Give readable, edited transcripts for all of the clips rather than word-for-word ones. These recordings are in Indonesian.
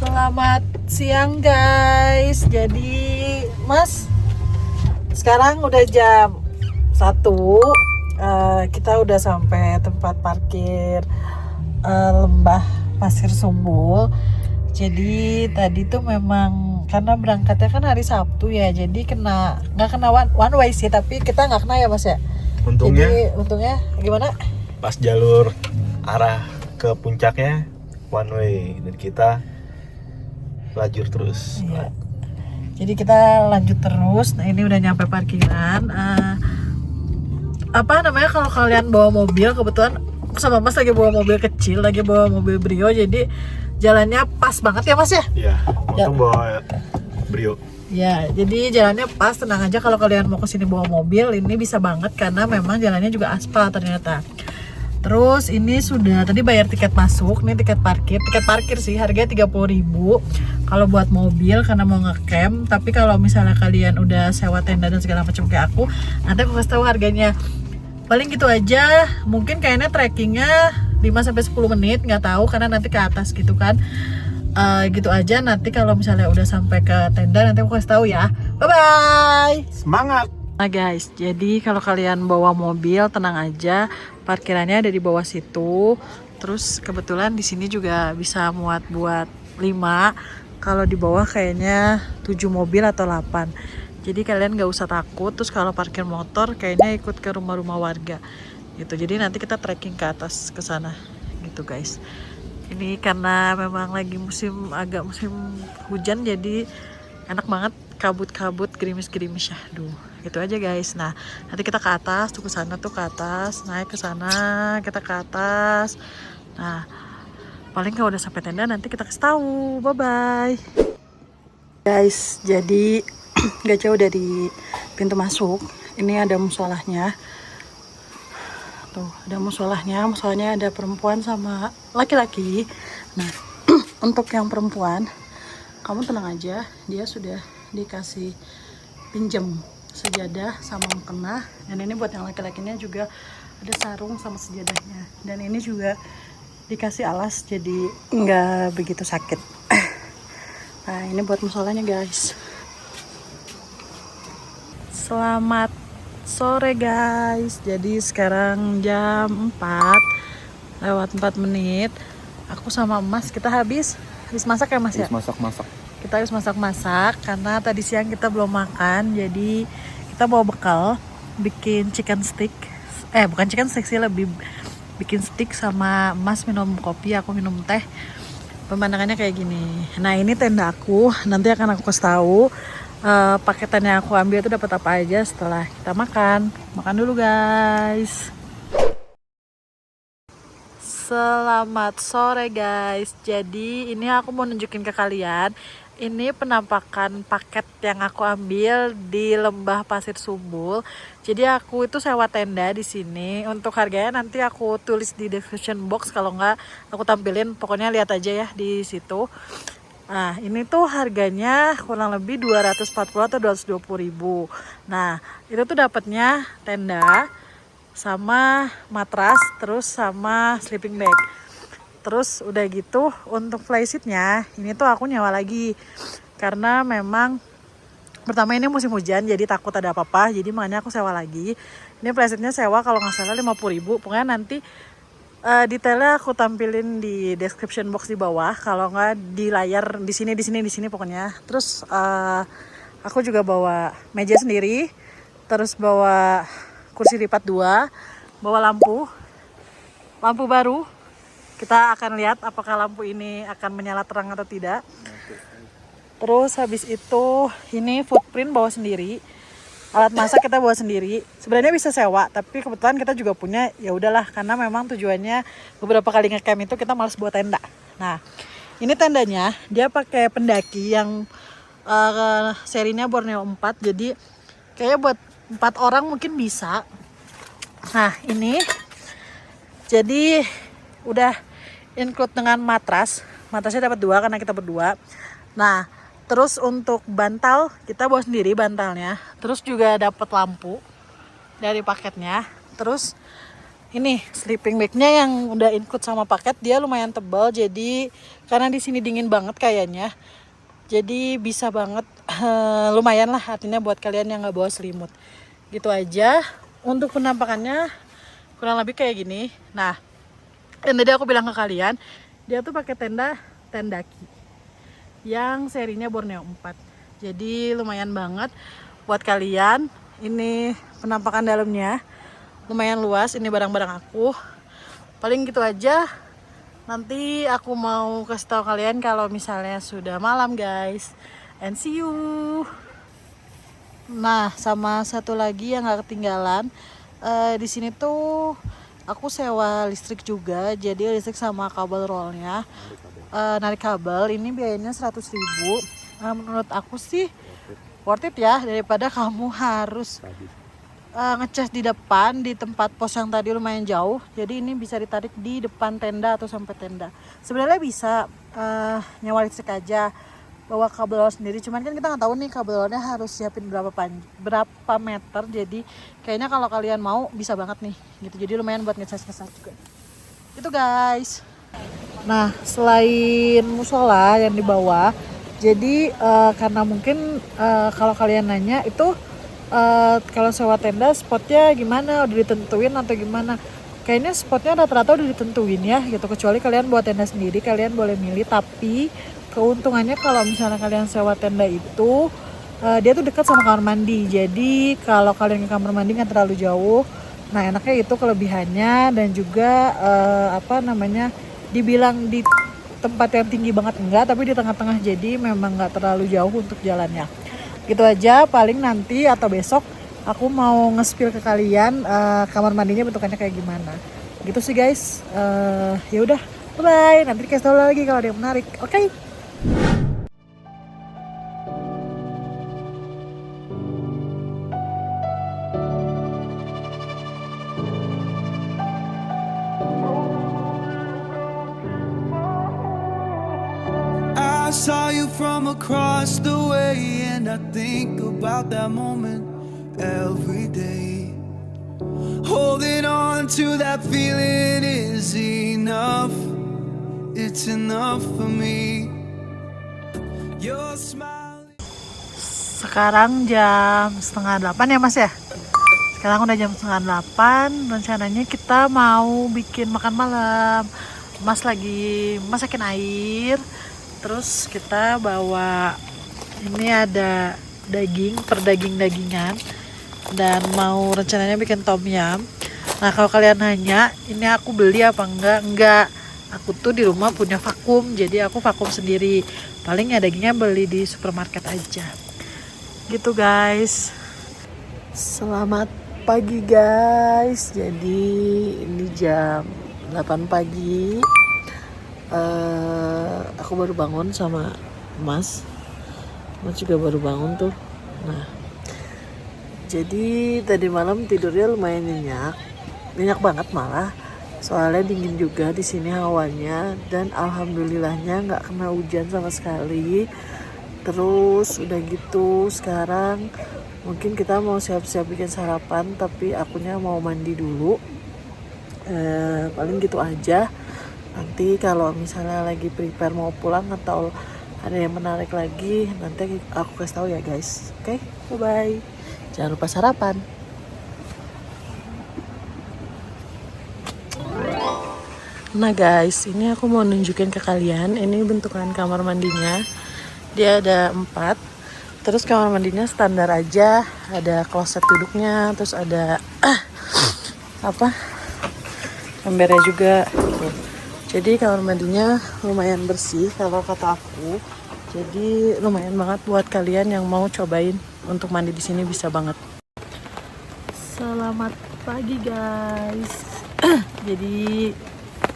Selamat siang guys. Jadi Mas, sekarang udah jam 1. Kita udah sampai tempat parkir Lembah Pasir Sumbul. Jadi tadi tuh memang karena berangkatnya kan hari Sabtu ya, jadi nggak kena one way sih, tapi kita nggak kena ya Mas ya. Untungnya gimana? Pas jalur arah ke puncaknya one way dan kita lajur terus. Iya. Jadi kita lanjut terus. Nah ini udah nyampe parkiran. Apa namanya, kalau kalian bawa mobil, kebetulan aku sama Mas lagi bawa mobil kecil, lagi bawa mobil Brio, jadi jalannya pas banget ya Mas ya. Iya, untung bawa Brio. Ya, jadi jalannya pas, tenang aja kalau kalian mau kesini bawa mobil, ini bisa banget karena memang jalannya juga aspal ternyata. Terus ini sudah tadi bayar tiket masuk, nih tiket parkir sih harganya 30.000 kalau buat mobil karena mau ngecamp. Tapi kalau misalnya kalian udah sewa tenda dan segala macam kayak aku, nanti aku kasih tahu harganya. Paling gitu aja, mungkin kayaknya trekkingnya 5-10 menit, nggak tahu karena nanti ke atas gitu kan. Gitu aja, nanti kalau misalnya udah sampai ke tenda nanti aku kasih tahu ya. Bye bye. Semangat. Nah guys, jadi kalau kalian bawa mobil tenang aja, parkirannya ada di bawah situ. Terus kebetulan di sini juga bisa muat buat 5. Kalau di bawah kayaknya 7 mobil atau 8. Jadi kalian gak usah takut. Terus kalau parkir motor kayaknya ikut ke rumah-rumah warga gitu. Jadi nanti kita trekking ke atas ke sana gitu guys. Ini karena memang lagi musim hujan, jadi enak banget, kabut-kabut, gerimis-gerimis ya. Duh, gitu aja guys. Nah, nanti kita ke atas, tuh ke sana tuh ke atas, naik ke sana, kita ke atas. Nah, paling kalau udah sampai tenda nanti kita kasih tahu. Bye bye. Guys, jadi gak jauh dari pintu masuk. Ini ada musolahnya. Tuh, ada musolahnya ada perempuan sama laki-laki. Nah, untuk yang perempuan, kamu tenang aja, dia sudah dikasih pinjam sejadah sama mukena. Dan ini buat yang laki-lakinya juga ada sarung sama sejadahnya. Dan ini juga dikasih alas jadi nggak begitu sakit. Nah, ini buat musolahnya guys. Selamat sore guys. Jadi sekarang jam 4:04. Aku sama Mas kita habis masak ya Mas ya? Masak. Kita harus masak karena tadi siang kita belum makan. Jadi kita bawa bekal bikin chicken stick. Bukan chicken stick sih, lebih bikin stick, sama Mas minum kopi, aku minum teh. Pemandangannya kayak gini. Nah, ini tenda aku. Nanti akan aku kasih tahu paketan yang aku ambil itu dapat apa aja setelah kita makan. Makan dulu guys. Selamat sore guys. Jadi ini aku mau nunjukin ke kalian. Ini penampakan paket yang aku ambil di Lembah Pasir Sumbul. Jadi aku itu sewa tenda di sini. Untuk harganya nanti aku tulis di description box, kalau nggak aku tampilin. Pokoknya lihat aja ya di situ. Nah, ini tuh harganya kurang lebih 240 atau 220.000. Nah, itu tuh dapatnya tenda sama matras, terus sama sleeping bag. Terus udah gitu untuk flyseatnya ini tuh aku nyewa lagi karena memang pertama ini musim hujan, jadi takut ada apa-apa, jadi makanya aku sewa lagi. Ini flyseatnya sewa kalau nggak salah 50.000. Pokoknya nanti detailnya aku tampilin di description box di bawah, kalau nggak di layar di sini pokoknya. Terus aku juga bawa meja sendiri, terus bawa kursi lipat 2, bawa lampu baru. Kita akan lihat apakah lampu ini akan menyala terang atau tidak. Terus habis itu ini footprint bawa sendiri. Alat masak kita bawa sendiri. Sebenarnya bisa sewa, tapi kebetulan kita juga punya. Ya udahlah, karena memang tujuannya beberapa kali ngecamp itu kita malas buat tenda. Nah, ini tendanya dia pakai pendaki yang serinya Borneo 4. Jadi kayaknya buat 4 orang mungkin bisa. Nah, ini jadi udah include dengan matras. Matrasnya dapat 2 karena kita berdua. Nah, terus untuk bantal kita bawa sendiri bantalnya. Terus juga dapat lampu dari paketnya. Terus Ini sleeping bagnya yang udah include sama paket, dia lumayan tebal, jadi karena di sini dingin banget kayaknya, jadi bisa banget lumayan lah artinya buat kalian yang nggak bawa selimut. Gitu aja. Untuk penampakannya kurang lebih kayak gini. Nah, yang tadi aku bilang ke kalian, dia tuh pakai tenda Tendaki yang serinya Borneo 4. Jadi lumayan banget buat kalian. Ini penampakan dalamnya. Lumayan luas, ini barang-barang aku. Paling gitu aja. Nanti aku mau kasih tahu kalian kalau misalnya sudah malam, guys. And see you. Nah, sama satu lagi yang gak ketinggalan, di sini tuh aku sewa listrik juga. Jadi listrik sama kabel rollnya, narik kabel ini biayanya 100.000. Menurut aku sih worth it ya, daripada kamu harus ngecas di depan di tempat pos yang tadi lumayan jauh. Jadi ini bisa ditarik di depan tenda atau sampai tenda. Sebenarnya bisa nyewa listrik aja, bawa kabel roll sendiri. Cuman kan kita nggak tahu nih kabel rollnya harus siapin berapa meter. Jadi kayaknya kalau kalian mau bisa banget nih gitu. Jadi lumayan buat ngecas juga. Itu guys. Nah, selain musola yang di bawah, jadi karena mungkin kalau kalian nanya itu kalau sewa tenda spotnya gimana, udah ditentuin atau gimana? Kayaknya spotnya rata-rata udah ditentuin ya gitu, kecuali kalian buat tenda sendiri, kalian boleh milih. Tapi keuntungannya kalau misalnya kalian sewa tenda itu dia tuh dekat sama kamar mandi, jadi kalau kalian ke kamar mandi nggak terlalu jauh. Nah, enaknya itu kelebihannya. Dan juga dibilang di tempat yang tinggi banget enggak, tapi di tengah-tengah, jadi memang nggak terlalu jauh untuk jalannya. Gitu aja. Paling nanti atau besok aku mau nge-spill ke kalian kamar mandinya bentukannya kayak gimana. Gitu sih guys. Ya udah, bye. Nanti kasih tahu lagi kalau ada yang menarik. Oke? I saw you from across the way, and I think about that moment every day. Holding on to that feeling is enough. It's enough for me. Your smile. Sekarang jam 7:30 ya mas ya. Sekarang udah jam 7:30. Rencananya kita mau bikin makan malam. Mas lagi masakin air. Terus kita bawa, ini ada daging, daging-dagingan, dan mau rencananya bikin tom yum. Nah, kalau kalian nanya ini aku beli apa enggak, aku tuh di rumah punya vakum, jadi aku vakum sendiri. Paling ya dagingnya beli di supermarket aja. Gitu guys. Selamat pagi guys. Jadi ini jam 8 pagi. Aku baru bangun sama Mas juga baru bangun tuh. Nah, jadi tadi malam tidurnya lumayan nyenyak banget malah. Soalnya dingin juga di sini hawanya, dan alhamdulillahnya nggak kena hujan sama sekali. Terus udah gitu sekarang mungkin kita mau siap-siap bikin sarapan, tapi akunya mau mandi dulu. Paling gitu aja. Nanti kalau misalnya lagi prepare mau pulang atau ada yang menarik lagi, nanti aku kasih tahu ya guys. Oke, bye-bye. Jangan lupa sarapan. Nah guys, ini aku mau nunjukin ke kalian. Ini bentukan kamar mandinya. Dia ada 4. Terus kamar mandinya standar aja. Ada kloset duduknya, terus ada embernya juga. Jadi kamar mandinya lumayan bersih kalau kata aku. Jadi lumayan banget buat kalian yang mau cobain untuk mandi di sini, bisa banget. Selamat pagi guys. Jadi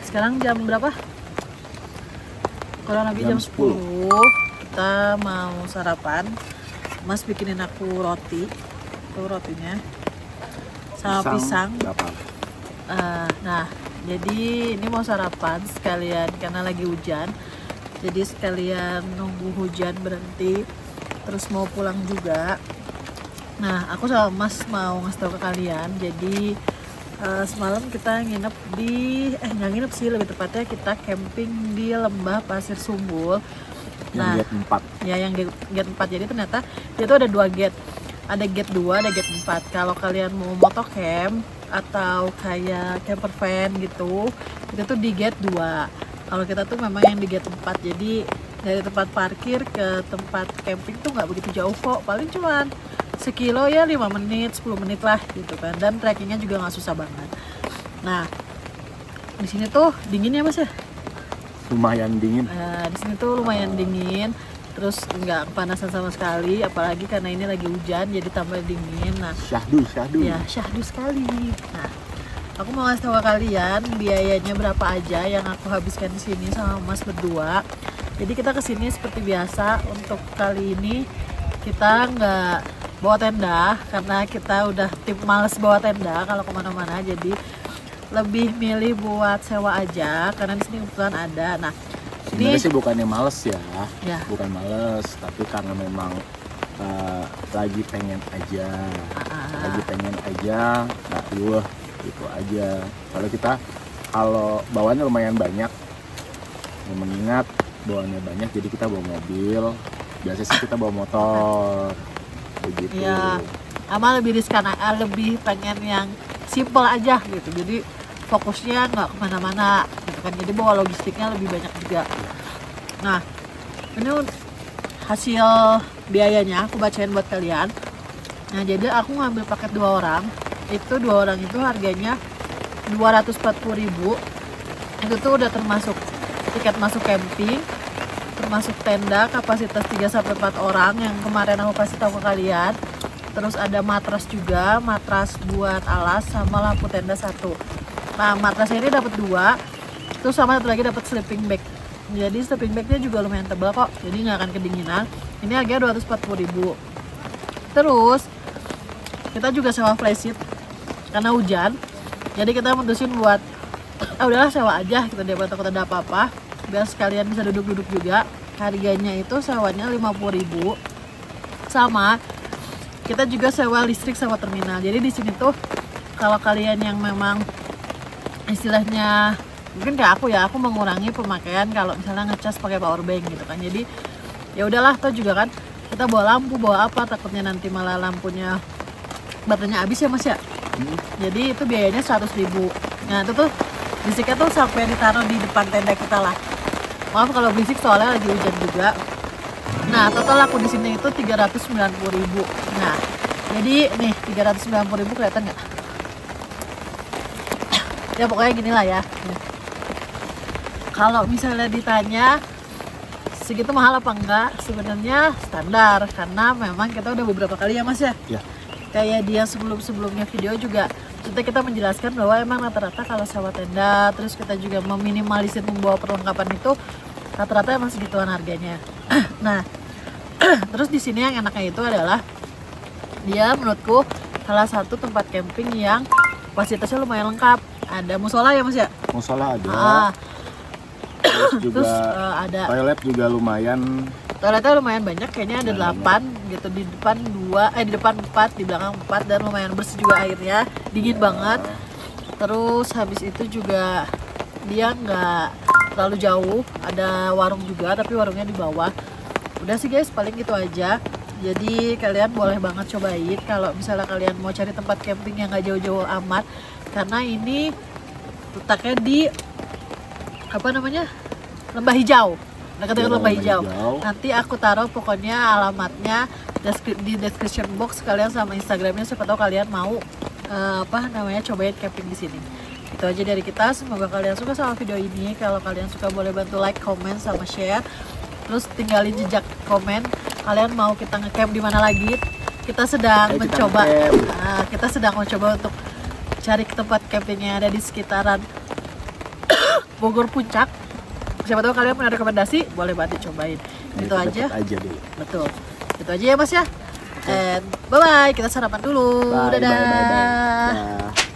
sekarang jam berapa? Kurang lebih jam 10. Kita mau sarapan. Mas bikinin aku roti. Tuh rotinya. Sama pisang. Nah, jadi ini mau sarapan sekalian karena lagi hujan. Jadi sekalian nunggu hujan berhenti, terus mau pulang juga. Nah, aku sama Mas mau ngasih tau ke kalian. Jadi Semalam kita nginep di nggak nginep sih, lebih tepatnya kita camping di Lembah Pasir Sumbul. Yang gate 4. Ya yang gate 4. Jadi ternyata dia tuh ada 2 gate. Ada gate 2, ada gate 4. Kalau kalian mau motocamp atau kayak camper van gitu, itu tuh di gate 2. Kalau kita tuh memang yang di gate 4. Jadi dari tempat parkir ke tempat camping tuh nggak begitu jauh kok. Paling cuman sekilo ya 5 menit, 10 menit lah gitu kan. Dan trekkingnya juga nggak susah banget. Nah, di sini tuh dingin ya Mas ya? Lumayan dingin. Di sini tuh lumayan dingin. Terus nggak kepanasan sama sekali, apalagi karena ini lagi hujan jadi tambah dingin. Nah, Syahdu. ya syahdu sekali. Nah, aku mau ngasih tahu ke kalian biayanya berapa aja yang aku habiskan di sini sama Mas berdua. Jadi kita kesini seperti biasa. Untuk kali ini kita nggak bawa tenda karena kita udah tim males bawa tenda kalau kemana-mana. Jadi lebih milih buat sewa aja karena di sini kebetulan ada. Nah, Sebenarnya ini sih bukannya males ya, ya. bukan males, tapi karena memang lagi pengen aja, nggak riuh gitu aja. Kalau bawaannya lumayan banyak, mengingat bawaannya banyak, jadi kita bawa mobil. Biasanya sih kita bawa motor, begitu. Ya, ama lebih riskan, lebih pengen yang simple aja gitu. Jadi fokusnya nggak kemana-mana gitu kan. Jadi bawa logistiknya lebih banyak juga. Nah, ini hasil biayanya aku bacain buat kalian. Nah, jadi aku ngambil paket 2 orang. Itu 2 orang itu harganya 240.000. Itu tuh udah termasuk tiket masuk camping, termasuk tenda kapasitas 3-4 orang yang kemarin aku kasih tahu ke kalian. Terus ada matras juga, matras buat alas sama lampu tenda 1. Nah, matrasnya ini dapat 2. Terus sama satu lagi dapat sleeping bag. Jadi sleeping bagnya juga lumayan tebal kok, jadi nggak akan kedinginan. Ini harganya 240.000. Terus kita juga sewa flysheet karena hujan. Jadi kita mutusin buat udahlah sewa aja kita, daripada takut ada apa-apa. Biar sekalian bisa duduk-duduk juga. Harganya itu sewanya 50.000. Sama kita juga sewa listrik sama terminal. Jadi di sini tuh kalau kalian yang memang istilahnya mungkin kayak aku mengurangi pemakaian kalau misalnya ngecas pakai power bank gitu kan. Jadi ya udahlah, toh juga kan kita bawa lampu, bawa apa, takutnya nanti malah lampunya baterainya habis ya Mas ya. Jadi itu biayanya 100.000. Nah, itu tuh listriknya tuh sampai ditaruh di depan tenda kita lah. Maaf kalau berisik soalnya lagi hujan juga. Nah, total aku di sini itu 390.000. Nah, jadi nih 390.000 kelihatan nggak? Ya pokoknya gini lah ya. Kalau misalnya ditanya segitu mahal apa enggak, sebenarnya standar karena memang kita udah beberapa kali ya Mas ya. Ya. Kayak dia sebelumnya video juga kita menjelaskan bahwa emang rata-rata kalau sewa tenda terus kita juga meminimalisir membawa perlengkapan itu rata-rata emang segituan harganya. Nah, terus di sini yang enaknya itu adalah dia menurutku salah satu tempat camping yang fasilitasnya lumayan lengkap. Ada musola ya Mas ya? Musola ada. Terus ada toilet juga lumayan. Toiletnya lumayan banyak, kayaknya ada 8 gitu. Di depan 2, di depan 4, di belakang 4, dan lumayan bersih juga airnya, dingin banget. Terus habis itu juga dia nggak terlalu jauh, ada warung juga tapi warungnya di bawah. Udah sih guys, paling gitu aja. Jadi kalian boleh banget cobain kalau misalnya kalian mau cari tempat camping yang nggak jauh-jauh amat, karena ini letaknya di Lembah Hijau, dekat Lembah Hijau. Nanti aku taruh pokoknya alamatnya di description box kalian sama Instagramnya, siapa tahu kalian mau cobain camping di sini. Itu aja dari kita, semoga kalian suka sama video ini. Kalau kalian suka boleh bantu like, comment, sama share. Terus tinggalin jejak komen kalian mau kita ngecamp di mana lagi. Kita sedang mencoba untuk cari ke tempat camping yang ada di sekitaran Bogor Puncak. Siapa tahu kalian punya rekomendasi, boleh banget cobain. Itu aja dulu. Betul. Itu aja ya Mas ya. And bye bye, kita sarapan dulu. Dadah. Bye.